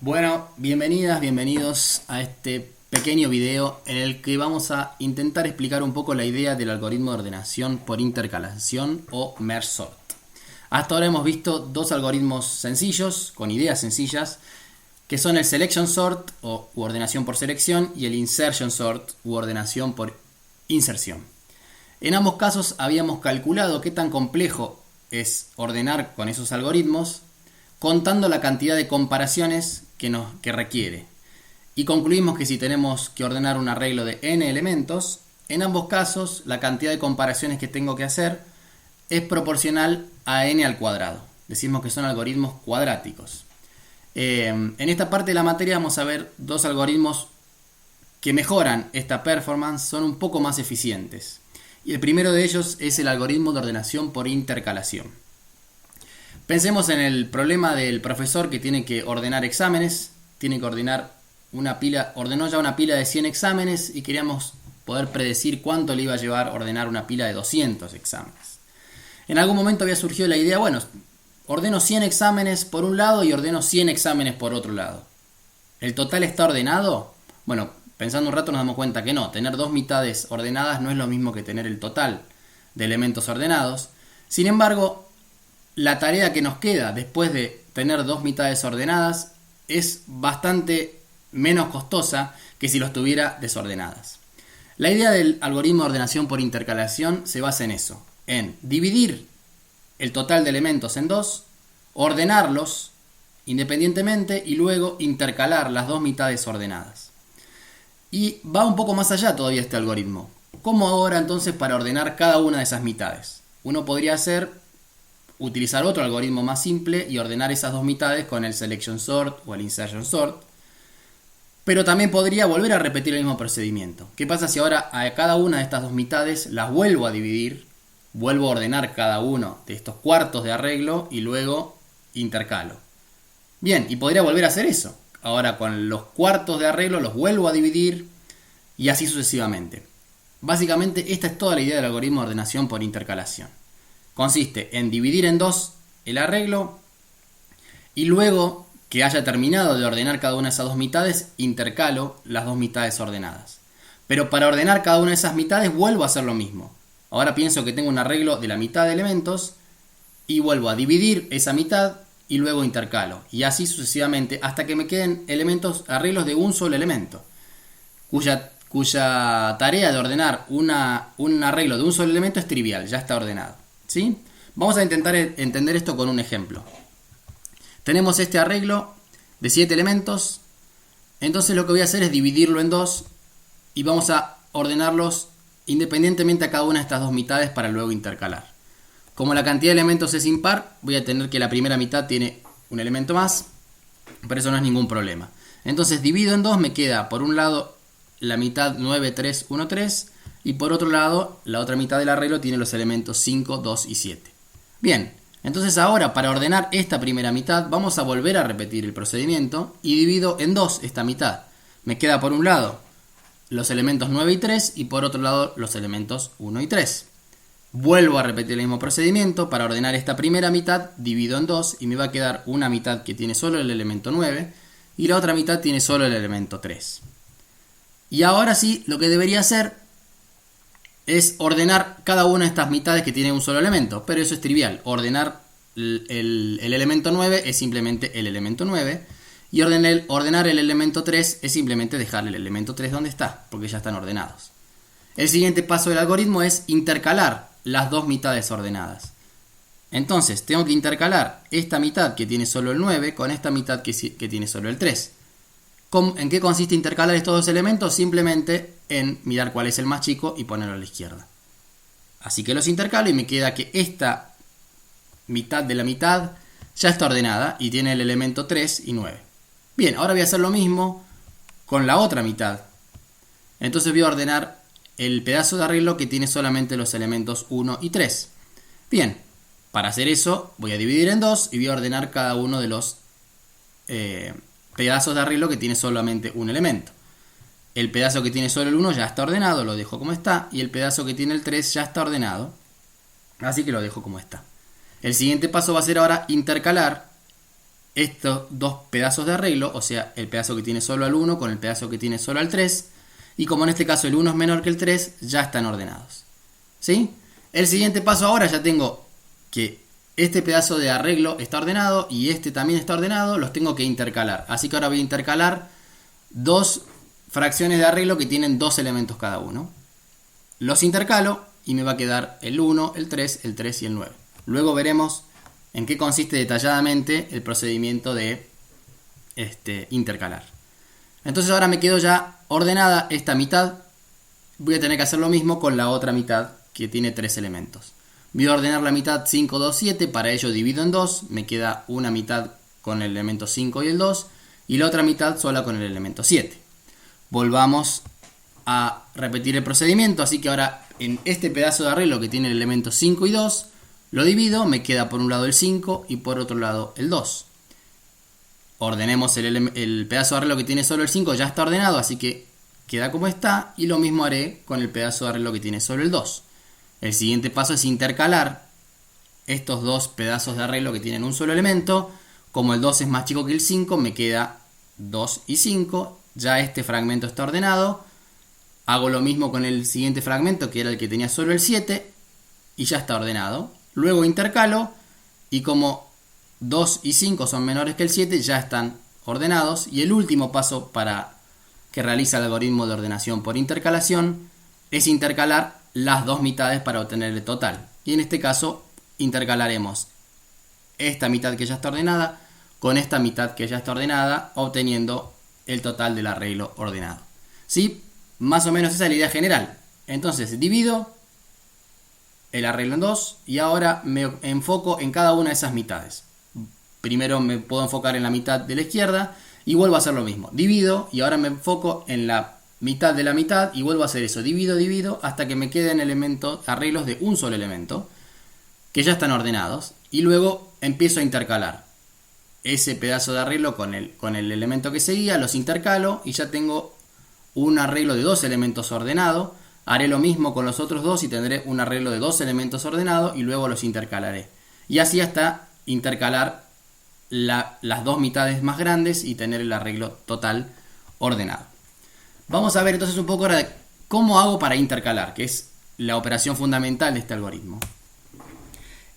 Bueno, bienvenidas, bienvenidos a este pequeño video en el que vamos a intentar explicar un poco la idea del algoritmo de ordenación por intercalación o merge sort. Hasta ahora hemos visto dos algoritmos sencillos, con ideas sencillas, que son el selection sort u ordenación por selección y el insertion sort u ordenación por inserción. En ambos casos habíamos calculado qué tan complejo es ordenar con esos algoritmos, contando la cantidad de comparaciones que requiere. Y concluimos que si tenemos que ordenar un arreglo de n elementos, en ambos casos la cantidad de comparaciones que tengo que hacer es proporcional a n al cuadrado. Decimos que son algoritmos cuadráticos. En esta parte de la materia vamos a ver dos algoritmos que mejoran esta performance, son un poco más eficientes. Y el primero de ellos es el algoritmo de ordenación por intercalación. Pensemos en el problema del profesor que tiene que ordenar exámenes, tiene que ordenar una pila, ordenó ya una pila de 100 exámenes y queríamos poder predecir cuánto le iba a llevar ordenar una pila de 200 exámenes. En algún momento había surgido la idea, bueno, ordeno 100 exámenes por un lado y ordeno 100 exámenes por otro lado. ¿El total está ordenado? Bueno, pensando un rato nos damos cuenta que no, tener dos mitades ordenadas no es lo mismo que tener el total de elementos ordenados. Sin embargo, la tarea que nos queda después de tener dos mitades ordenadas es bastante menos costosa que si los tuviera desordenadas. La idea del algoritmo de ordenación por intercalación se basa en eso, en dividir el total de elementos en dos, ordenarlos independientemente y luego intercalar las dos mitades ordenadas. Y va un poco más allá todavía este algoritmo. ¿Cómo ahora entonces para ordenar cada una de esas mitades? Uno podría utilizar otro algoritmo más simple y ordenar esas dos mitades con el selection sort o el insertion sort. Pero también podría volver a repetir el mismo procedimiento. ¿Qué pasa si ahora a cada una de estas dos mitades las vuelvo a dividir, vuelvo a ordenar cada uno de estos cuartos de arreglo y luego intercalo? Bien, y podría volver a hacer eso. Ahora con los cuartos de arreglo los vuelvo a dividir y así sucesivamente. Básicamente esta es toda la idea del algoritmo de ordenación por intercalación. Consiste en dividir en dos el arreglo y luego que haya terminado de ordenar cada una de esas dos mitades, intercalo las dos mitades ordenadas. Pero para ordenar cada una de esas mitades vuelvo a hacer lo mismo. Ahora pienso que tengo un arreglo de la mitad de elementos y vuelvo a dividir esa mitad y luego intercalo. Y así sucesivamente hasta que me queden arreglos de un solo elemento, cuya tarea de ordenar un arreglo de un solo elemento es trivial, ya está ordenado. ¿Sí? Vamos a intentar entender esto con un ejemplo. Tenemos este arreglo de 7 elementos. Entonces lo que voy a hacer es dividirlo en dos y vamos a ordenarlos independientemente a cada una de estas dos mitades para luego intercalar. Como la cantidad de elementos es impar, voy a tener que la primera mitad tiene un elemento más, pero eso no es ningún problema. Entonces divido en dos, me queda por un lado la mitad 9, 3, 1, 3 y por otro lado la otra mitad del arreglo tiene los elementos 5, 2 y 7. Bien, entonces ahora para ordenar esta primera mitad vamos a volver a repetir el procedimiento y divido en dos esta mitad. Me queda por un lado los elementos 9 y 3 y por otro lado los elementos 1 y 3. Vuelvo a repetir el mismo procedimiento. Para ordenar esta primera mitad divido en dos y me va a quedar una mitad que tiene solo el elemento 9 y la otra mitad tiene solo el elemento 3. Y ahora sí, lo que debería hacer es ordenar cada una de estas mitades que tienen un solo elemento, pero eso es trivial. Ordenar el elemento 9 es simplemente el elemento 9 y ordenar el elemento 3 es simplemente dejarle el elemento 3 donde está, porque ya están ordenados. El siguiente paso del algoritmo es intercalar las dos mitades ordenadas. Entonces tengo que intercalar esta mitad que tiene solo el 9 con esta mitad que tiene solo el 3. ¿En qué consiste intercalar estos dos elementos? Simplemente en mirar cuál es el más chico y ponerlo a la izquierda. Así que los intercalo y me queda que esta mitad de la mitad ya está ordenada y tiene el elemento 3 y 9. Bien, ahora voy a hacer lo mismo con la otra mitad. Entonces voy a ordenar el pedazo de arreglo que tiene solamente los elementos 1 y 3. Bien, para hacer eso voy a dividir en dos y voy a ordenar cada uno de los pedazos de arreglo que tiene solamente un elemento. El pedazo que tiene solo el 1 ya está ordenado, lo dejo como está, y el pedazo que tiene el 3 ya está ordenado, así que lo dejo como está. El siguiente paso va a ser ahora intercalar estos dos pedazos de arreglo, o sea, el pedazo que tiene solo al 1 con el pedazo que tiene solo al 3, y como en este caso el 1 es menor que el 3, ya están ordenados. ¿Sí? El siguiente paso ahora ya tengo que este pedazo de arreglo está ordenado y este también está ordenado, los tengo que intercalar. Así que ahora voy a intercalar dos fracciones de arreglo que tienen dos elementos cada uno. Los intercalo y me va a quedar el 1, el 3 y el 9. Luego veremos en qué consiste detalladamente el procedimiento de intercalar. Entonces ahora me quedo ya ordenada esta mitad. Voy a tener que hacer lo mismo con la otra mitad que tiene tres elementos. Voy a ordenar la mitad 5, 2, 7. Para ello divido en 2. Me queda una mitad con el elemento 5 y el 2. Y la otra mitad sola con el elemento 7. Volvamos a repetir el procedimiento. Así que ahora en este pedazo de arreglo que tiene el elemento 5 y 2, lo divido. Me queda por un lado el 5 y por otro lado el 2. Ordenemos el pedazo de arreglo que tiene solo el 5. Ya está ordenado, así que queda como está. Y lo mismo haré con el pedazo de arreglo que tiene solo el 2. El siguiente paso es intercalar estos dos pedazos de arreglo que tienen un solo elemento. Como el 2 es más chico que el 5, me queda 2 y 5. Ya este fragmento está ordenado. Hago lo mismo con el siguiente fragmento, que era el que tenía solo el 7. Y ya está ordenado. Luego intercalo. Y como 2 y 5 son menores que el 7, ya están ordenados. Y el último paso para que realiza el algoritmo de ordenación por intercalación es intercalar las dos mitades para obtener el total. Y en este caso intercalaremos esta mitad que ya está ordenada con esta mitad que ya está ordenada, obteniendo el total del arreglo ordenado. ¿Sí? Más o menos esa es la idea general. Entonces divido el arreglo en dos y ahora me enfoco en cada una de esas mitades. Primero me puedo enfocar en la mitad de la izquierda y vuelvo a hacer lo mismo. Divido y ahora me enfoco en la mitad de la mitad y vuelvo a hacer eso. Divido hasta que me queden arreglos de un solo elemento que ya están ordenados. Y luego empiezo a intercalar ese pedazo de arreglo con el elemento que seguía. Los intercalo y ya tengo un arreglo de dos elementos ordenado. Haré lo mismo con los otros dos y tendré un arreglo de dos elementos ordenado y luego los intercalaré. Y así hasta intercalar las dos mitades más grandes y tener el arreglo total ordenado. Vamos a ver entonces un poco ahora de cómo hago para intercalar, que es la operación fundamental de este algoritmo.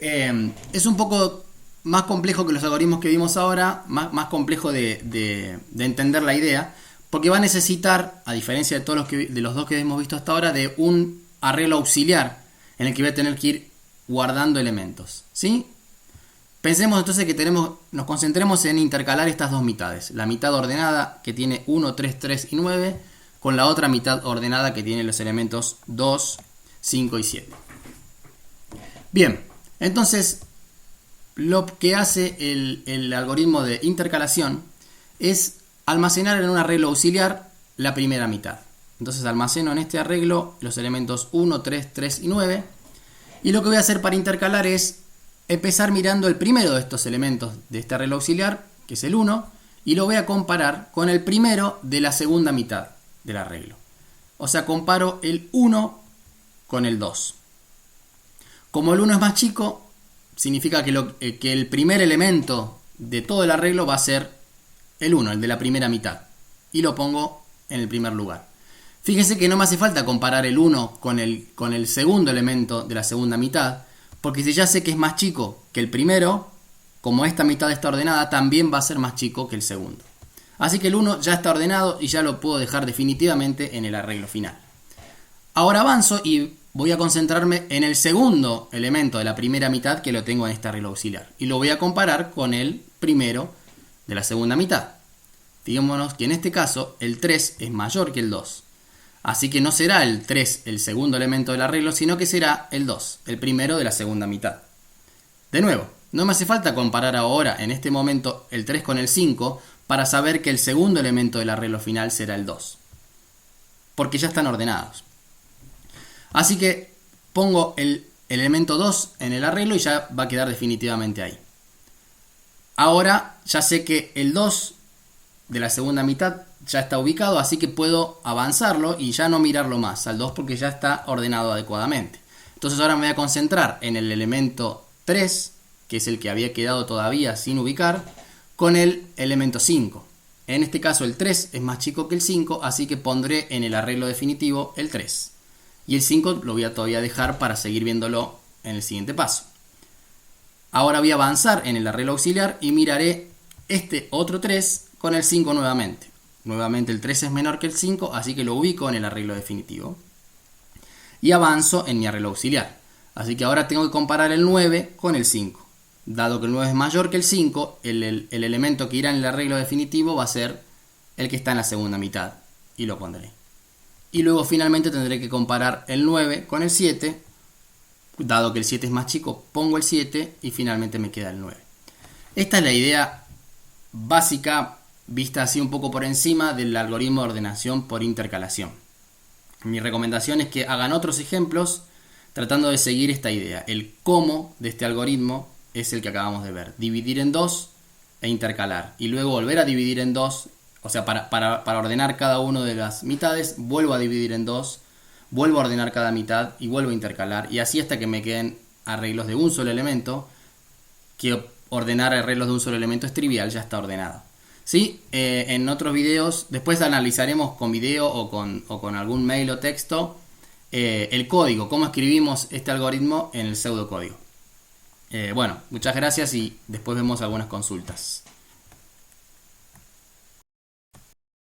Es un poco más complejo que los algoritmos que vimos ahora, más complejo de entender la idea, porque va a necesitar, a diferencia de todos de los dos que hemos visto hasta ahora, de un arreglo auxiliar en el que voy a tener que ir guardando elementos. ¿Sí? Pensemos entonces que nos concentremos en intercalar estas dos mitades. La mitad ordenada que tiene 1, 3, 3 y 9 con la otra mitad ordenada que tiene los elementos 2, 5 y 7. Bien, entonces lo que hace el algoritmo de intercalación es almacenar en un arreglo auxiliar la primera mitad. Entonces almaceno en este arreglo los elementos 1, 3, 3 y 9. Y lo que voy a hacer para intercalar es empezar mirando el primero de estos elementos de este arreglo auxiliar, que es el 1, y lo voy a comparar con el primero de la segunda mitad del arreglo. O sea, comparo el 1 con el 2. Como el 1 es más chico, significa que el primer elemento de todo el arreglo va a ser el 1, el de la primera mitad. Y lo pongo en el primer lugar. Fíjense que no me hace falta comparar el 1 con el segundo elemento de la segunda mitad, porque si ya sé que es más chico que el primero, como esta mitad está ordenada, también va a ser más chico que el segundo. Así que el 1 ya está ordenado y ya lo puedo dejar definitivamente en el arreglo final. Ahora avanzo y voy a concentrarme en el segundo elemento de la primera mitad que lo tengo en este arreglo auxiliar. Y lo voy a comparar con el primero de la segunda mitad. Fijémonos que en este caso el 3 es mayor que el 2. Así que no será el 3 el segundo elemento del arreglo, sino que será el 2, el primero de la segunda mitad. De nuevo, no me hace falta comparar ahora, en este momento, el 3 con el 5 para saber que el segundo elemento del arreglo final será el 2. Porque ya están ordenados. Así que pongo el elemento 2 en el arreglo y ya va a quedar definitivamente ahí. Ahora ya sé que el 2 de la segunda mitad ya está ubicado, así que puedo avanzarlo y ya no mirarlo más al 2 porque ya está ordenado adecuadamente. Entonces ahora me voy a concentrar en el elemento 3, que es el que había quedado todavía sin ubicar, con el elemento 5. En este caso el 3 es más chico que el 5, así que pondré en el arreglo definitivo el 3. Y el 5 lo voy a todavía dejar para seguir viéndolo en el siguiente paso. Ahora voy a avanzar en el arreglo auxiliar y miraré este otro 3 con el 5 nuevamente. Nuevamente el 3 es menor que el 5, así que lo ubico en el arreglo definitivo. Y avanzo en mi arreglo auxiliar. Así que ahora tengo que comparar el 9 con el 5. Dado que el 9 es mayor que el 5, el elemento que irá en el arreglo definitivo va a ser el que está en la segunda mitad. Y lo pondré. Y luego finalmente tendré que comparar el 9 con el 7. Dado que el 7 es más chico, pongo el 7 y finalmente me queda el 9. Esta es la idea básica, vista así un poco por encima, del algoritmo de ordenación por intercalación. Mi recomendación es que hagan otros ejemplos tratando de seguir esta idea. El cómo de este algoritmo es el que acabamos de ver. Dividir en 2 e intercalar. Y luego volver a dividir en 2. O sea, para ordenar cada una de las mitades, vuelvo a dividir en 2. Vuelvo a ordenar cada mitad y vuelvo a intercalar. Y así hasta que me queden arreglos de un solo elemento. Que ordenar arreglos de un solo elemento es trivial, ya está ordenado. ¿Sí? En otros videos, después analizaremos con video o con algún mail o texto el código, cómo escribimos este algoritmo en el pseudocódigo. Bueno, muchas gracias y después vemos algunas consultas.